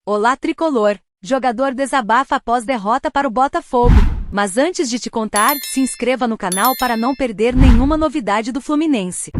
Olá tricolor, jogador desabafa após derrota para o Botafogo. Mas antes de te contar, se inscreva no canal para não perder nenhuma novidade do Fluminense.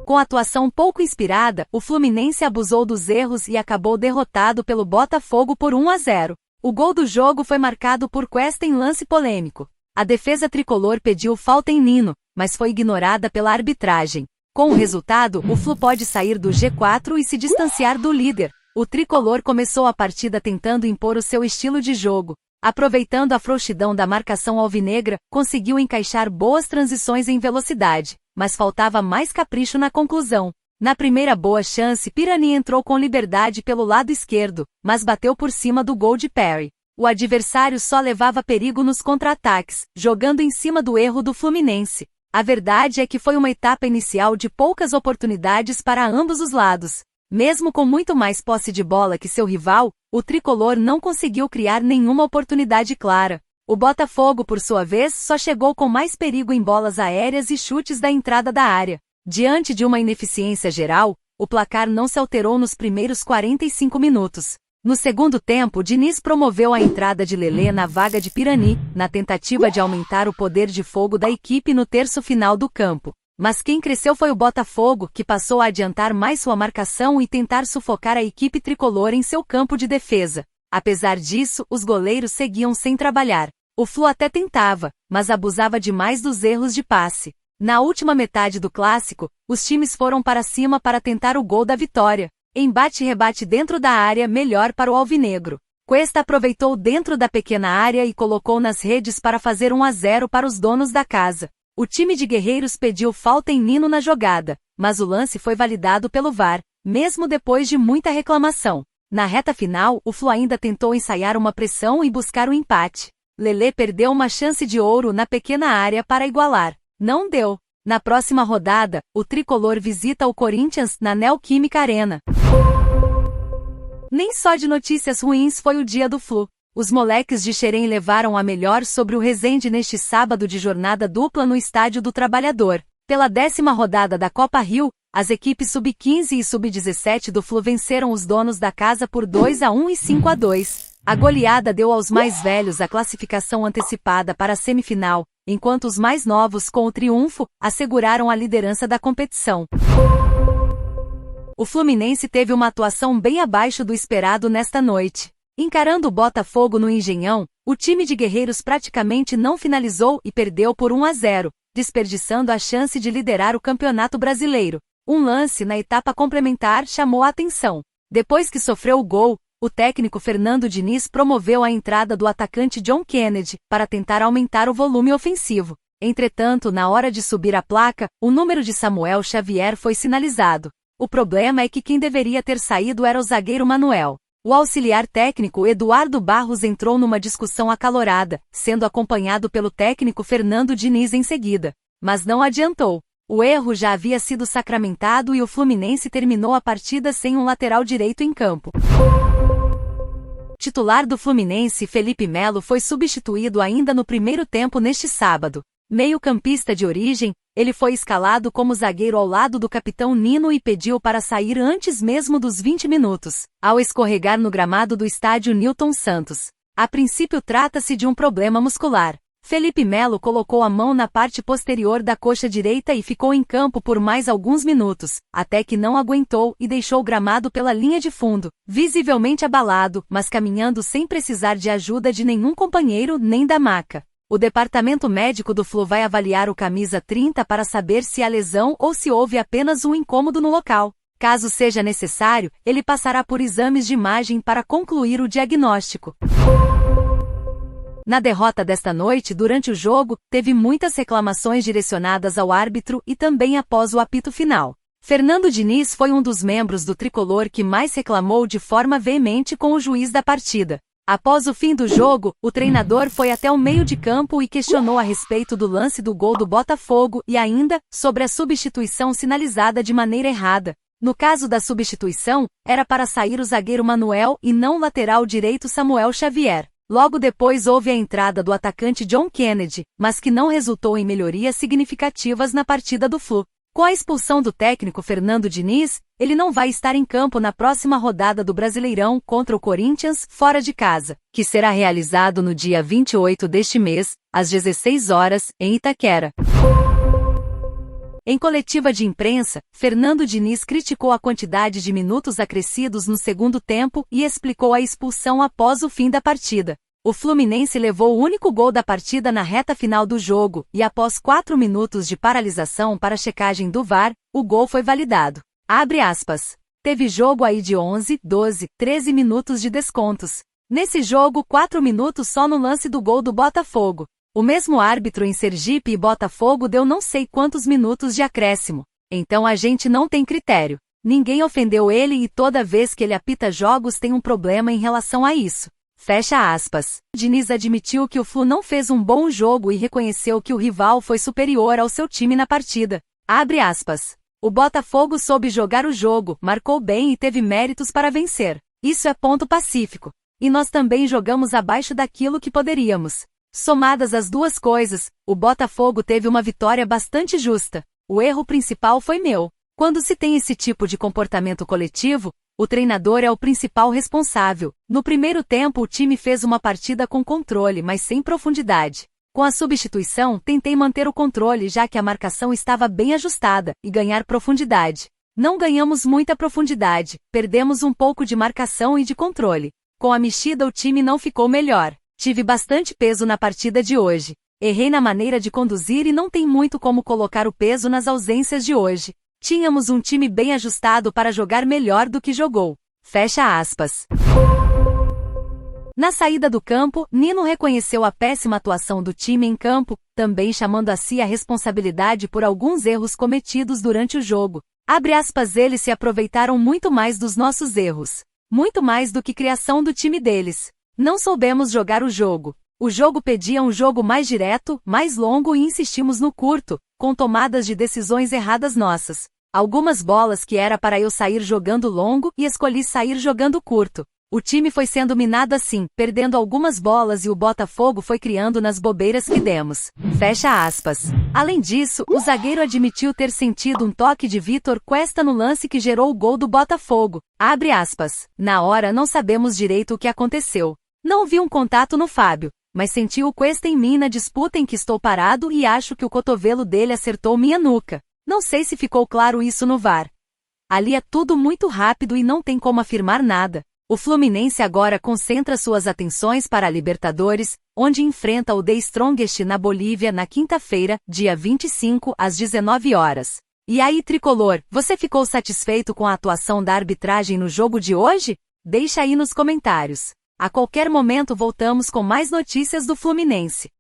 Com atuação pouco inspirada, o Fluminense abusou dos erros e acabou derrotado pelo Botafogo por 1-0. O gol do jogo foi marcado por Cuesta em lance polêmico. A defesa tricolor pediu falta em Nino, mas foi ignorada pela arbitragem. Com o resultado, o Flu pode sair do G4 e se distanciar do líder. O tricolor começou a partida tentando impor o seu estilo de jogo. Aproveitando a frouxidão da marcação alvinegra, conseguiu encaixar boas transições em velocidade, mas faltava mais capricho na conclusão. Na primeira boa chance, Pirani entrou com liberdade pelo lado esquerdo, mas bateu por cima do gol de Perry. O adversário só levava perigo nos contra-ataques, jogando em cima do erro do Fluminense. A verdade é que foi uma etapa inicial de poucas oportunidades para ambos os lados. Mesmo com muito mais posse de bola que seu rival, o tricolor não conseguiu criar nenhuma oportunidade clara. O Botafogo, por sua vez, só chegou com mais perigo em bolas aéreas e chutes da entrada da área. Diante de uma ineficiência geral, o placar não se alterou nos primeiros 45 minutos. No segundo tempo, Diniz promoveu a entrada de Lelê na vaga de Pirani, na tentativa de aumentar o poder de fogo da equipe no terço final do campo. Mas quem cresceu foi o Botafogo, que passou a adiantar mais sua marcação e tentar sufocar a equipe tricolor em seu campo de defesa. Apesar disso, os goleiros seguiam sem trabalhar. O Flu até tentava, mas abusava demais dos erros de passe. Na última metade do clássico, os times foram para cima para tentar o gol da vitória. Embate e rebate dentro da área, melhor para o alvinegro. Cuesta aproveitou dentro da pequena área e colocou nas redes para fazer 1-0 para os donos da casa. O time de guerreiros pediu falta em Nino na jogada, mas o lance foi validado pelo VAR, mesmo depois de muita reclamação. Na reta final, o Flu ainda tentou ensaiar uma pressão e buscar o empate. Lelê perdeu uma chance de ouro na pequena área para igualar. Não deu. Na próxima rodada, o tricolor visita o Corinthians na Neoquímica Arena. Nem só de notícias ruins foi o dia do Flu. Os moleques de Xerém levaram a melhor sobre o Resende neste sábado de jornada dupla no Estádio do Trabalhador. Pela 10ª rodada da Copa Rio, as equipes sub-15 e sub-17 do Flu venceram os donos da casa por 2-1 e 5-2. A goleada deu aos mais velhos a classificação antecipada para a semifinal, enquanto os mais novos, com o triunfo, asseguraram a liderança da competição. O Fluminense teve uma atuação bem abaixo do esperado nesta noite. Encarando o Botafogo no Engenhão, o time de guerreiros praticamente não finalizou e perdeu por 1-0, desperdiçando a chance de liderar o Campeonato Brasileiro. Um lance na etapa complementar chamou a atenção. Depois que sofreu o gol, o técnico Fernando Diniz promoveu a entrada do atacante John Kennedy para tentar aumentar o volume ofensivo. Entretanto, na hora de subir a placa, o número de Samuel Xavier foi sinalizado. O problema é que quem deveria ter saído era o zagueiro Manuel. O auxiliar técnico Eduardo Barros entrou numa discussão acalorada, sendo acompanhado pelo técnico Fernando Diniz em seguida. Mas não adiantou. O erro já havia sido sacramentado e o Fluminense terminou a partida sem um lateral direito em campo. Titular do Fluminense, Felipe Melo, foi substituído ainda no primeiro tempo neste sábado. Meio-campista de origem, ele foi escalado como zagueiro ao lado do capitão Nino e pediu para sair antes mesmo dos 20 minutos, ao escorregar no gramado do estádio Newton Santos. A princípio trata-se de um problema muscular. Felipe Melo colocou a mão na parte posterior da coxa direita e ficou em campo por mais alguns minutos, até que não aguentou e deixou o gramado pela linha de fundo, visivelmente abalado, mas caminhando sem precisar de ajuda de nenhum companheiro nem da maca. O departamento médico do Flu vai avaliar o camisa 30 para saber se há lesão ou se houve apenas um incômodo no local. Caso seja necessário, ele passará por exames de imagem para concluir o diagnóstico. Na derrota desta noite, durante o jogo, teve muitas reclamações direcionadas ao árbitro e também após o apito final. Fernando Diniz foi um dos membros do tricolor que mais reclamou de forma veemente com o juiz da partida. Após o fim do jogo, o treinador foi até o meio de campo e questionou a respeito do lance do gol do Botafogo e ainda sobre a substituição sinalizada de maneira errada. No caso da substituição, era para sair o zagueiro Manuel e não o lateral direito Samuel Xavier. Logo depois houve a entrada do atacante John Kennedy, mas que não resultou em melhorias significativas na partida do Flu. Com a expulsão do técnico Fernando Diniz, ele não vai estar em campo na próxima rodada do Brasileirão contra o Corinthians, fora de casa, que será realizado no dia 28 deste mês, às 16 horas, em Itaquera. Em coletiva de imprensa, Fernando Diniz criticou a quantidade de minutos acrescidos no segundo tempo e explicou a expulsão após o fim da partida. O Fluminense levou o único gol da partida na reta final do jogo, e após 4 minutos de paralisação para checagem do VAR, o gol foi validado. Abre aspas. Teve jogo aí de 11, 12, 13 minutos de descontos. Nesse jogo 4 minutos só no lance do gol do Botafogo. O mesmo árbitro em Sergipe e Botafogo deu não sei quantos minutos de acréscimo. Então a gente não tem critério. Ninguém ofendeu ele e toda vez que ele apita jogos tem um problema em relação a isso. Fecha aspas. Diniz admitiu que o Flu não fez um bom jogo e reconheceu que o rival foi superior ao seu time na partida. Abre aspas. O Botafogo soube jogar o jogo, marcou bem e teve méritos para vencer. Isso é ponto pacífico. E nós também jogamos abaixo daquilo que poderíamos. Somadas as duas coisas, o Botafogo teve uma vitória bastante justa. O erro principal foi meu. Quando se tem esse tipo de comportamento coletivo, o treinador é o principal responsável. No primeiro tempo o time fez uma partida com controle, mas sem profundidade. Com a substituição, tentei manter o controle já que a marcação estava bem ajustada, e ganhar profundidade. Não ganhamos muita profundidade, perdemos um pouco de marcação e de controle. Com a mexida o time não ficou melhor. Tive bastante peso na partida de hoje. Errei na maneira de conduzir e não tem muito como colocar o peso nas ausências de hoje. Tínhamos um time bem ajustado para jogar melhor do que jogou. Fecha aspas. Na saída do campo, Nino reconheceu a péssima atuação do time em campo, também chamando a si a responsabilidade por alguns erros cometidos durante o jogo. Abre aspas, eles se aproveitaram muito mais dos nossos erros. Muito mais do que criação do time deles. Não soubemos jogar o jogo. O jogo pedia um jogo mais direto, mais longo e insistimos no curto, com tomadas de decisões erradas nossas. Algumas bolas que era para eu sair jogando longo e escolhi sair jogando curto. O time foi sendo minado assim, perdendo algumas bolas e o Botafogo foi criando nas bobeiras que demos. Fecha aspas. Além disso, o zagueiro admitiu ter sentido um toque de Vitor Cuesta no lance que gerou o gol do Botafogo. Abre aspas. Na hora não sabemos direito o que aconteceu. Não vi um contato no Fábio, mas senti o Cuesta em mim na disputa em que estou parado e acho que o cotovelo dele acertou minha nuca. Não sei se ficou claro isso no VAR. Ali é tudo muito rápido e não tem como afirmar nada. O Fluminense agora concentra suas atenções para a Libertadores, onde enfrenta o The Strongest na Bolívia na quinta-feira, dia 25, às 19 horas. E aí, tricolor, você ficou satisfeito com a atuação da arbitragem no jogo de hoje? Deixa aí nos comentários. A qualquer momento voltamos com mais notícias do Fluminense.